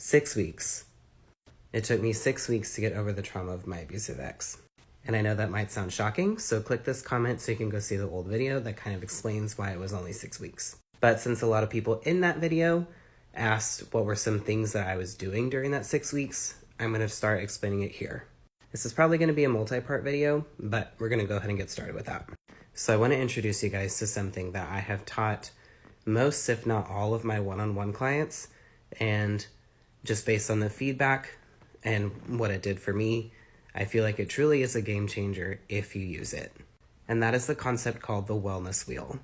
6 weeks. It took me 6 weeks to get over the trauma of my abusive ex. And I know that might sound shocking, so click this comment so you can go see the old video that kind of explains why it was only 6 weeks. But since a lot of people in that video asked what were some things that I was doing during that 6 weeks, I'm going to start explaining it here. This is probably going to be a multi-part video, but we're going to go ahead and get started with that. So I want to introduce you guys to something that I have taught most, if not all, of my one-on-one clients, and just based on the feedback and what it did for me, I feel like it truly is a game changer if you use it. And that is the concept called the wellness wheel.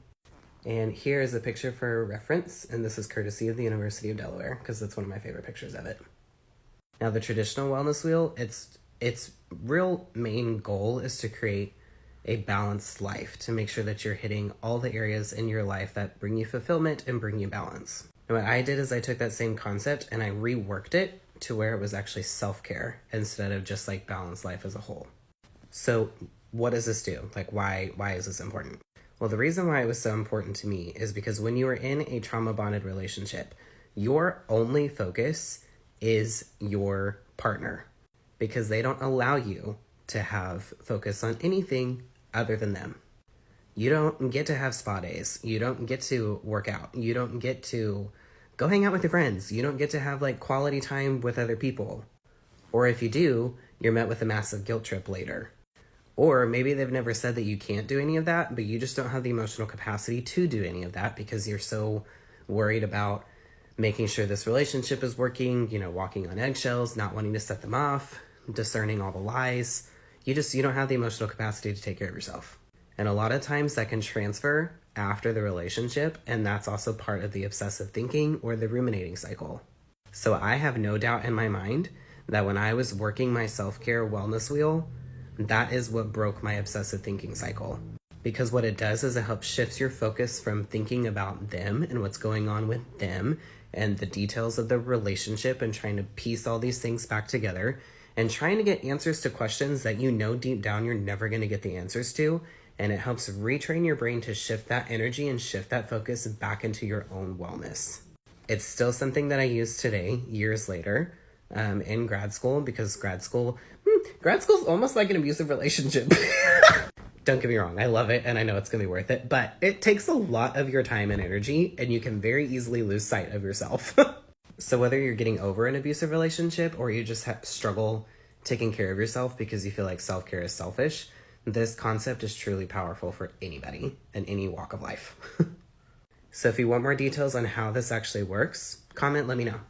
And here is a picture for reference, and this is courtesy of the University of Delaware, because that's one of my favorite pictures of it. Now, the traditional wellness wheel, its real main goal is to create a balanced life, to make sure that you're hitting all the areas in your life that bring you fulfillment and bring you balance. And what I did is I took that same concept and I reworked it to where it was actually self-care instead of just like balanced life as a whole. So what does this do? Like, why is this important? Well, the reason why it was so important to me is because when you are in a trauma-bonded relationship, your only focus is your partner, because they don't allow you to have focus on anything other than them. You don't get to have spa days. You don't get to work out. You don't get to go hang out with your friends. You don't get to have like quality time with other people. Or if you do, you're met with a massive guilt trip later. Or maybe they've never said that you can't do any of that, but you just don't have the emotional capacity to do any of that because you're so worried about making sure this relationship is working, walking on eggshells, not wanting to set them off, discerning all the lies. You don't have the emotional capacity to take care of yourself. And a lot of times that can transfer after the relationship, and that's also part of the obsessive thinking or the ruminating cycle. So I have no doubt in my mind that when I was working my self-care wellness wheel, that is what broke my obsessive thinking cycle. Because what it does is it helps shift your focus from thinking about them and what's going on with them and the details of the relationship and trying to piece all these things back together and trying to get answers to questions that deep down you're never going to get the answers to. And it helps retrain your brain to shift that energy and shift that focus back into your own wellness. It's still something that I use today, years later, in grad school, because grad school is almost like an abusive relationship. Don't get me wrong, I love it and I know it's going to be worth it, but it takes a lot of your time and energy and you can very easily lose sight of yourself. So whether you're getting over an abusive relationship or you just struggle taking care of yourself because you feel like self-care is selfish, this concept is truly powerful for anybody in any walk of life. So if you want more details on how this actually works, comment, let me know.